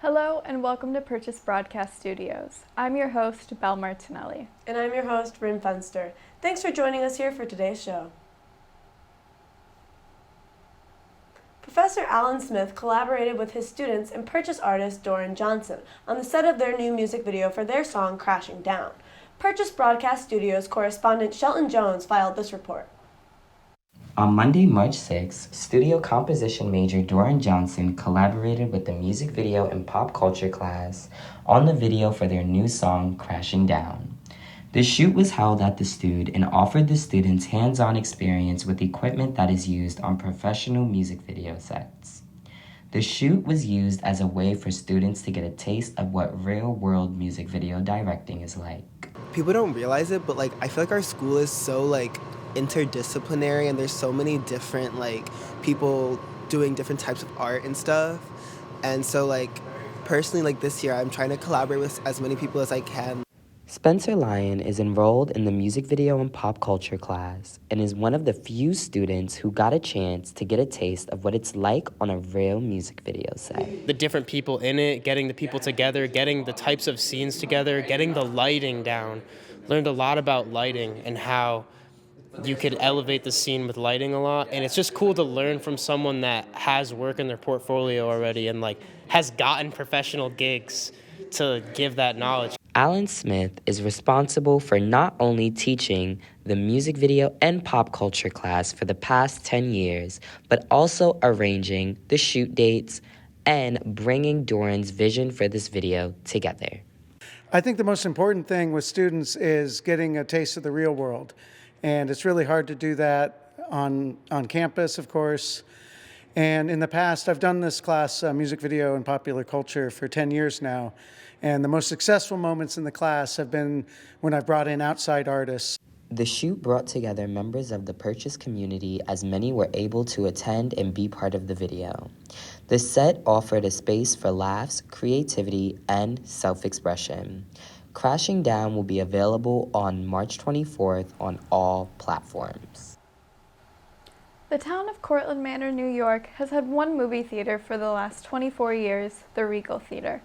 Hello and welcome to Purchase Broadcast Studios. I'm your host, Belle Martinelli. And I'm your host, Rin Fenster. Thanks for joining us here for today's show. Professor Alan Smith collaborated with his students and Purchase artist Doran Johnson on the set of their new music video for their song Crashing Down. Purchase Broadcast Studios correspondent Shelton Jones filed this report. On Monday, March 6, studio composition major Doran Johnson collaborated with the music video and pop culture class on the video for their new song, Crashing Down. The shoot was held at the Stud and offered the students hands-on experience with equipment that is used on professional music video sets. The shoot was used as a way for students to get a taste of what real-world music video directing is like. People don't realize it, but I feel like our school is so interdisciplinary, and there's so many different people doing different types of art and stuff. And so personally this year I'm trying to collaborate with as many people as I can. Spencer Lyon is enrolled in the music video and pop culture class and is one of the few students who got a chance to get a taste of what it's like on a real music video set. The different people in it, getting the people together, getting the types of scenes together, getting the lighting down. Learned a lot about lighting and how you could elevate the scene with lighting a lot. And it's just cool to learn from someone that has work in their portfolio already and has gotten professional gigs to give that knowledge. Alan Smith is responsible for not only teaching the music video and pop culture class for the past 10 years, but also arranging the shoot dates and bringing Doran's vision for this video together. I think the most important thing with students is getting a taste of the real world. And it's really hard to do that on campus, of course. And in the past, I've done this class, music video and popular culture, for 10 years now. And the most successful moments in the class have been when I've brought in outside artists. The shoot brought together members of the Purchase community, as many were able to attend and be part of the video. The set offered a space for laughs, creativity, and self-expression. Crashing Down will be available on March 24th on all platforms. The town of Cortland Manor, New York has had one movie theater for the last 24 years, the Regal Theater.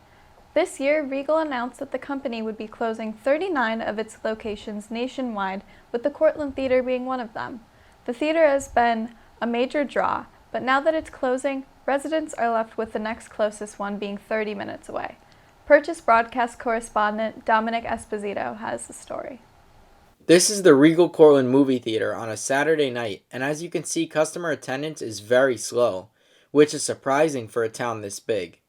This year, Regal announced that the company would be closing 39 of its locations nationwide, with the Cortland Theater being one of them. The theater has been a major draw, but now that it's closing, residents are left with the next closest one being 30 minutes away. Purchase broadcast correspondent Dominic Esposito has the story. This is the Regal Cortland movie theater on a Saturday night, and as you can see, customer attendance is very slow, which is surprising for a town this big.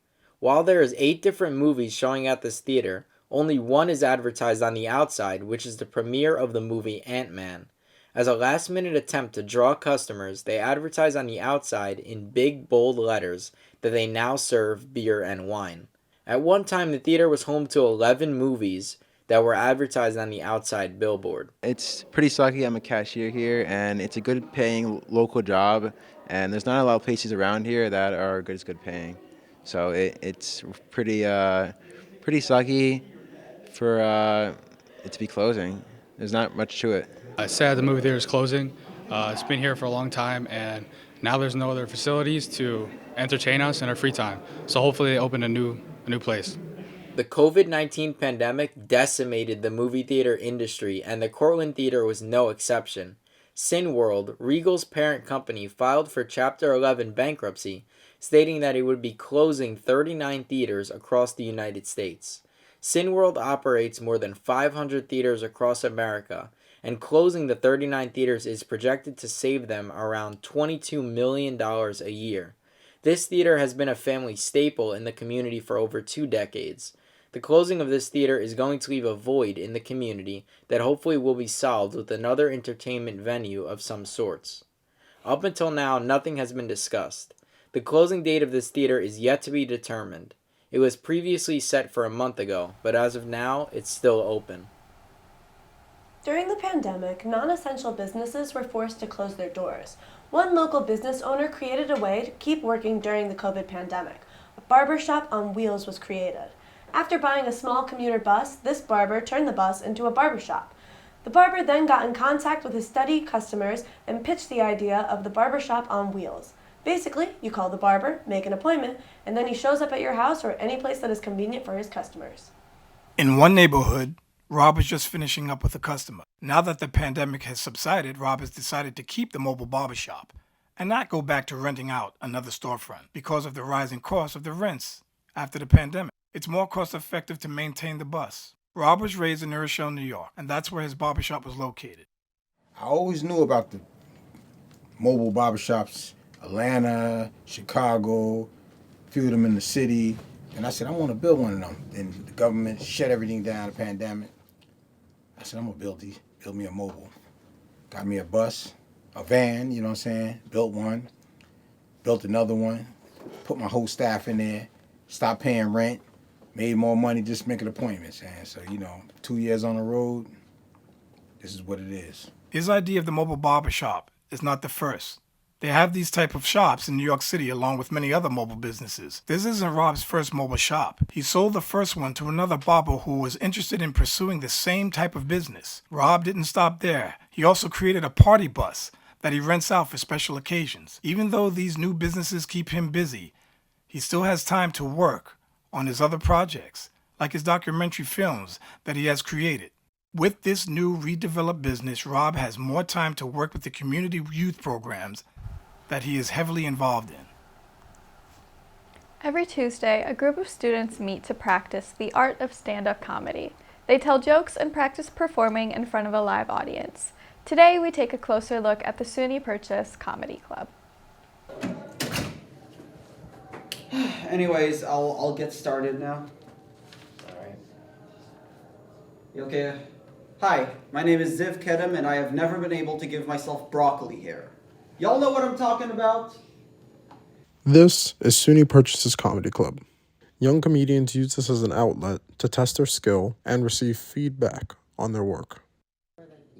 While there is 8 different movies showing at this theater, only one is advertised on the outside, which is the premiere of the movie Ant-Man. As a last-minute attempt to draw customers, they advertise on the outside in big, bold letters that they now serve beer and wine. At one time, the theater was home to 11 movies that were advertised on the outside billboard. It's pretty sucky. I'm a cashier here, and it's a good paying local job, and there's not a lot of places around here that are good paying. So it's pretty sucky for it to be closing. There's not much to it. It's sad the movie theater is closing. It's been here for a long time, and now there's no other facilities to entertain us in our free time. So hopefully they open a new place. The COVID-19 pandemic decimated the movie theater industry, and the Cortland Theater was no exception. Cineworld, Regal's parent company, filed for Chapter 11 bankruptcy, stating that it would be closing 39 theaters across the United States. Cineworld operates more than 500 theaters across America, and closing the 39 theaters is projected to save them around $22 million a year. This theater has been a family staple in the community for over 2 decades. The closing of this theater is going to leave a void in the community that hopefully will be solved with another entertainment venue of some sorts. Up until now, nothing has been discussed. The closing date of this theater is yet to be determined. It was previously set for a month ago, but as of now, it's still open. During the pandemic, non-essential businesses were forced to close their doors. One local business owner created a way to keep working during the COVID pandemic. A barbershop on wheels was created. After buying a small commuter bus, this barber turned the bus into a barbershop. The barber then got in contact with his steady customers and pitched the idea of the barbershop on wheels. Basically, you call the barber, make an appointment, and then he shows up at your house or any place that is convenient for his customers. In one neighborhood, Rob was just finishing up with a customer. Now that the pandemic has subsided, Rob has decided to keep the mobile barbershop and not go back to renting out another storefront because of the rising cost of the rents after the pandemic. It's more cost effective to maintain the bus. Rob was raised in New Rochelle, New York, and that's where his barbershop was located. I always knew about the mobile barbershops, Atlanta, Chicago, a few of them in the city. And I said, I want to build one of them. And the government shut everything down, the pandemic. I said, I'm going to build me a mobile. Got me a bus, a van, you know what I'm saying? Built one, built another one, put my whole staff in there, stopped paying rent, made more money just making appointments. And so, 2 years on the road, this is what it is. His idea of the mobile barbershop is not the first. They have these type of shops in New York City along with many other mobile businesses. This isn't Rob's first mobile shop. He sold the first one to another barber who was interested in pursuing the same type of business. Rob didn't stop there. He also created a party bus that he rents out for special occasions. Even though these new businesses keep him busy, he still has time to work on his other projects, like his documentary films that he has created. With this new redeveloped business, Rob has more time to work with the community youth programs that he is heavily involved in. Every Tuesday, a group of students meet to practice the art of stand-up comedy. They tell jokes and practice performing in front of a live audience. Today, we take a closer look at the SUNY Purchase Comedy Club. Anyways, I'll get started now. Alright. You okay? Hi, my name is Ziv Kedem, and I have never been able to give myself broccoli hair. Y'all know what I'm talking about? This is SUNY Purchase's Comedy Club. Young comedians use this as an outlet to test their skill and receive feedback on their work.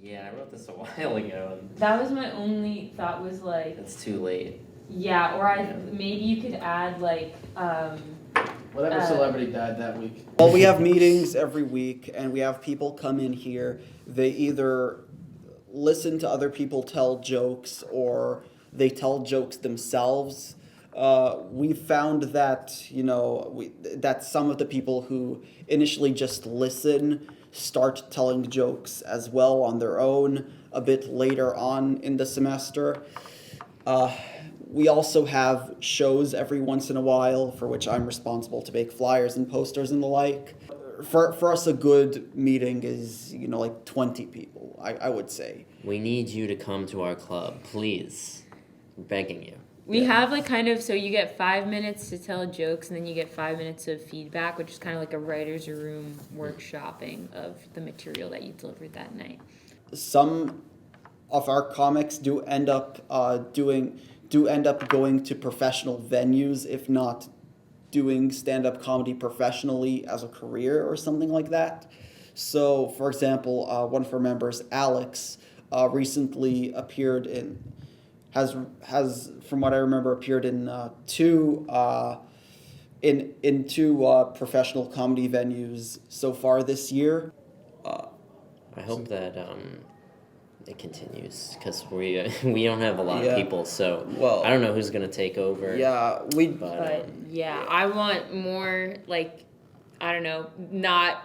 Yeah, I wrote this a while ago. That was my only thought was like... It's too late. Yeah, or maybe you could add like... Whatever celebrity died that week. Well, we have meetings every week, and we have people come in here. They either listen to other people tell jokes, or they tell jokes themselves. We found that, that some of the people who initially just listen start telling jokes as well on their own a bit later on in the semester. We also have shows every once in a while for which I'm responsible to make flyers and posters and the like. For us, a good meeting is, like 20 people, I would say. We need you to come to our club, please. We're begging you. We have so you get 5 minutes to tell jokes and then you get 5 minutes of feedback, which is kind of like a writer's room workshopping of the material that you delivered that night. Some of our comics do end up going to professional venues, if not doing stand-up comedy professionally as a career or something like that. So, for example, one of our members, Alex, recently appeared has from what I remember appeared in two professional comedy venues so far this year. I hope that it continues, because we don't have a lot of people, so I don't know who's gonna take over. Yeah, But I want more not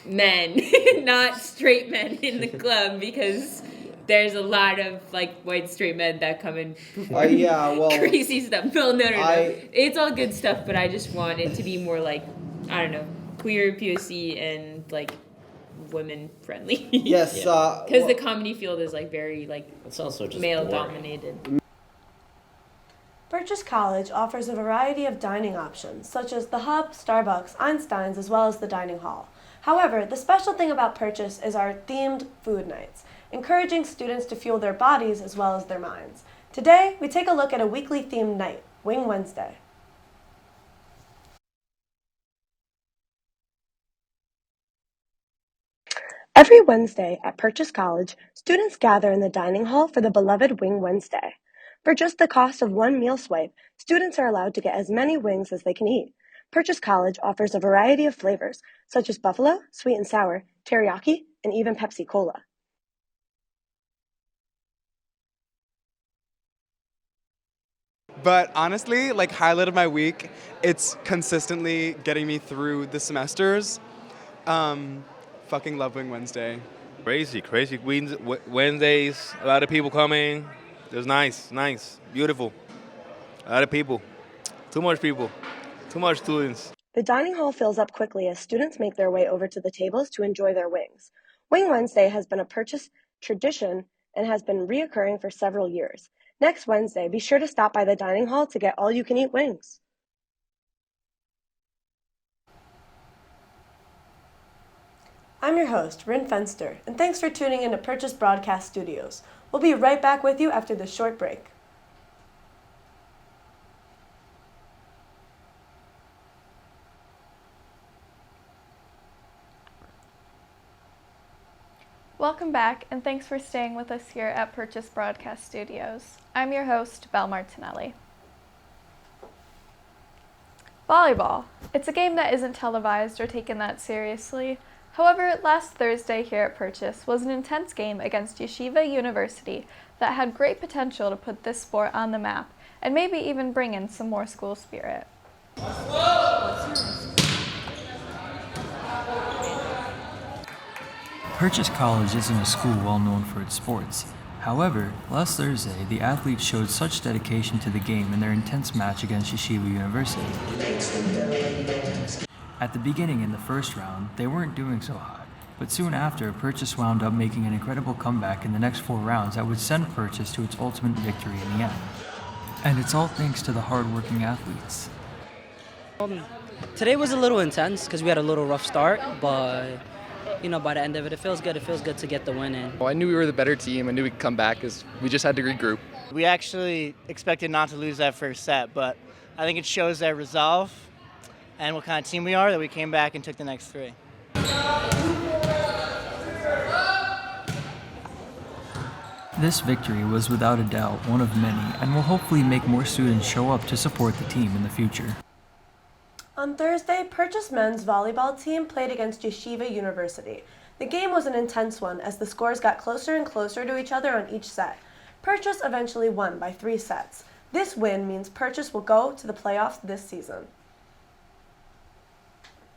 men, not straight men in the club, because there's a lot of white straight men that come and perform crazy stuff. No. It's all good stuff, but I just want it to be more queer POC and women friendly. Yes, because the comedy field is very it's also just male boring. dominated. Purchase College offers a variety of dining options, such as the Hub, Starbucks, Einstein's, as well as the dining hall. However, the special thing about Purchase is our themed food nights, encouraging students to fuel their bodies as well as their minds. Today, we take a look at a weekly themed night, Wing Wednesday. Every Wednesday at Purchase College, students gather in the dining hall for the beloved Wing Wednesday. For just the cost of one meal swipe, students are allowed to get as many wings as they can eat. Purchase College offers a variety of flavors, such as buffalo, sweet and sour, teriyaki, and even Pepsi Cola. But honestly, like highlight of my week, it's consistently getting me through the semesters. Fucking love Wing Wednesday. Crazy Wednesdays. A lot of people coming. It was nice, beautiful. A lot of people. Too much people. Too much students. The dining hall fills up quickly as students make their way over to the tables to enjoy their wings. Wing Wednesday has been a purchase tradition and has been reoccurring for several years. Next Wednesday, be sure to stop by the dining hall to get all-you-can-eat wings. I'm your host, Rin Fenster, and thanks for tuning in to Purchase Broadcast Studios. We'll be right back with you after this short break. Welcome back, and thanks for staying with us here at Purchase Broadcast Studios. I'm your host, Belle Martinelli. Volleyball. It's a game that isn't televised or taken that seriously. However, last Thursday here at Purchase was an intense game against Yeshiva University that had great potential to put this sport on the map and maybe even bring in some more school spirit. Purchase College isn't a school well known for its sports. However, last Thursday, the athletes showed such dedication to the game in their intense match against Yeshiva University. At the beginning in the first round, they weren't doing so hot, but soon after, Purchase wound up making an incredible comeback in the next 4 rounds that would send Purchase to its ultimate victory in the end. And it's all thanks to the hard-working athletes. Today was a little intense because we had a little rough start, but by the end of it, it feels good. It feels good to get the win in. Well, I knew we were the better team. I knew we could come back because we just had to regroup. We actually expected not to lose that first set, but I think it shows that resolve and what kind of team we are that we came back and took the next 3. This victory was without a doubt one of many and will hopefully make more students show up to support the team in the future. On Thursday, Purchase men's volleyball team played against Yeshiva University. The game was an intense one as the scores got closer and closer to each other on each set. Purchase eventually won by 3 sets. This win means Purchase will go to the playoffs this season.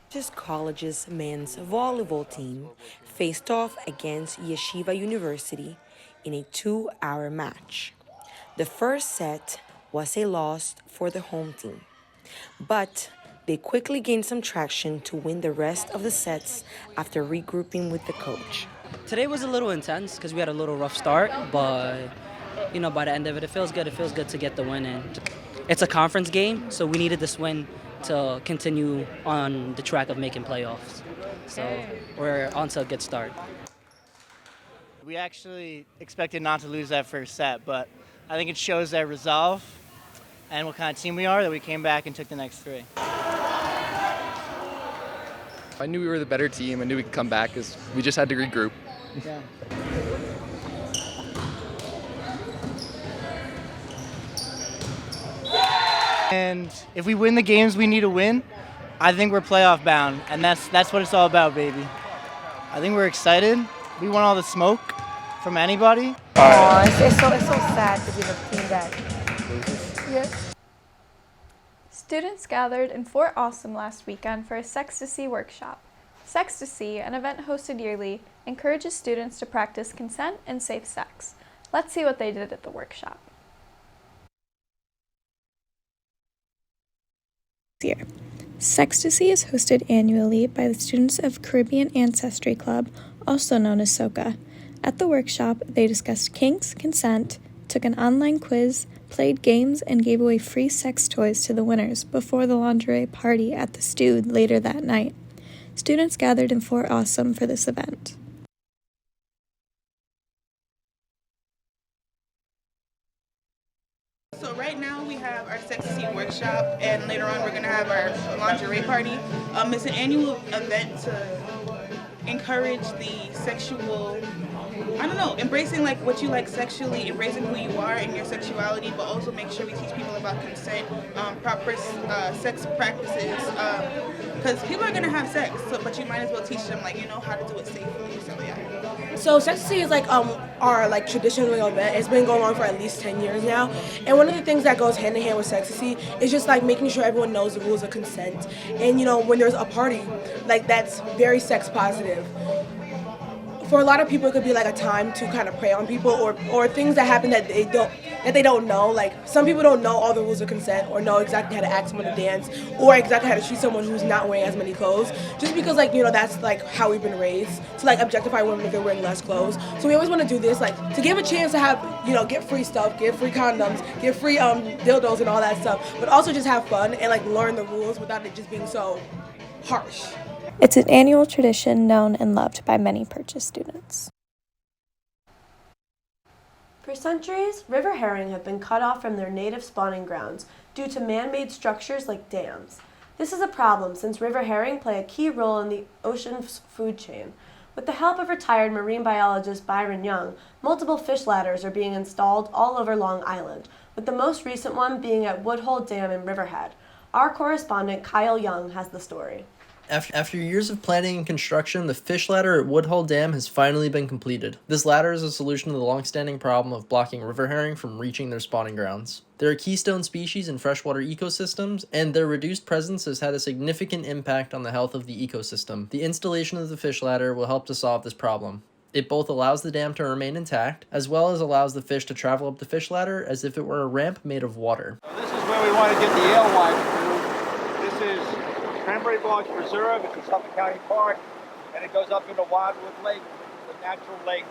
Purchase College's men's volleyball team faced off against Yeshiva University in a 2-hour match. The first set was a loss for the home team, but they quickly gained some traction to win the rest of the sets after regrouping with the coach. Today was a little intense because we had a little rough start, but by the end of it, it feels good. It feels good to get the win in. It's a conference game, so we needed this win to continue on the track of making playoffs. So we're on to a good start. We actually expected not to lose that first set, but I think it shows that resolve and what kind of team we are that we came back and took the next 3. I knew we were the better team. I knew we could come back because we just had to regroup. Yeah. And if we win the games we need to win, I think we're playoff bound, and that's what it's all about, baby. I think we're excited. We want all the smoke from anybody. It's so sad to be the team that Yes. Students gathered in Fort Awesome last weekend for a Sextasy workshop. Sextasy, an event hosted yearly, encourages students to practice consent and safe sex. Let's see what they did at the workshop. Year. Sextasy is hosted annually by the students of Caribbean Ancestry Club, also known as SOCA. At the workshop, they discussed kinks, consent, took an online quiz, played games, and gave away free sex toys to the winners before the lingerie party at the Stew later that night. Students gathered in Fort Awesome for this event. So right now we have our sex scene workshop, and later on we're going to have our lingerie party. It's an annual event to encourage the sexual, embracing like what you like sexually, embracing who you are and your sexuality, but also make sure we teach people about consent, proper sex practices, because people are going to have sex, but you might as well teach them how to do it safely. So yeah. So Sex is like our like traditional event. It's been going on for at least 10 years now. And one of the things that goes hand in hand with Sex is just like making sure everyone knows the rules of consent. And you know, when there's a party, like that's very sex positive. For a lot of people, it could be like a time to kind of prey on people or things that happen that they don't know. Like some people don't know all the rules of consent or know exactly how to ask someone to dance or exactly how to treat someone who's not wearing as many clothes. Just because like you know that's like how we've been raised to like objectify women if they're wearing less clothes. So we always want to do this like to give a chance to have get free stuff, get free condoms, get free dildos and all that stuff, but also just have fun and like learn the rules without it just being so harsh. It's an annual tradition known and loved by many Purchase students. For centuries, river herring have been cut off from their native spawning grounds due to man-made structures like dams. This is a problem since river herring play a key role in the ocean's food chain. With the help of retired marine biologist Byron Young, multiple fish ladders are being installed all over Long Island, with the most recent one being at Woodhull Dam in Riverhead. Our correspondent Kyle Young has the story. After years of planning and construction, the fish ladder at Woodhull Dam has finally been completed. This ladder is a solution to the long-standing problem of blocking river herring from reaching their spawning grounds. They're a keystone species in freshwater ecosystems, and their reduced presence has had a significant impact on the health of the ecosystem. The installation of the fish ladder will help to solve this problem. It both allows the dam to remain intact, as well as allows the fish to travel up the fish ladder as if it were a ramp made of water. This is where we want to get the alewives through. This is Cranberry Bogs Preserve. It's in Suffolk County Park, and it goes up into Wildwood Lake, the natural lake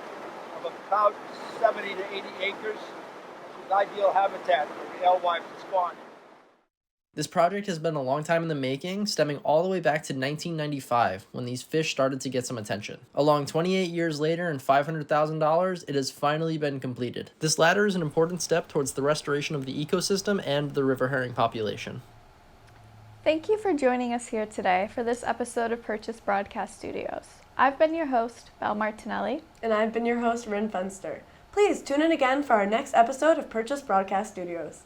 of about 70 to 80 acres. It's ideal habitat for the alewives to spawn. This project has been a long time in the making, stemming all the way back to 1995, when these fish started to get some attention. Along 28 years later and $500,000, it has finally been completed. This ladder is an important step towards the restoration of the ecosystem and the river herring population. Thank you for joining us here today for this episode of Purchase Broadcast Studios. I've been your host, Belle Martinelli. And I've been your host, Rin Fenster. Please tune in again for our next episode of Purchase Broadcast Studios.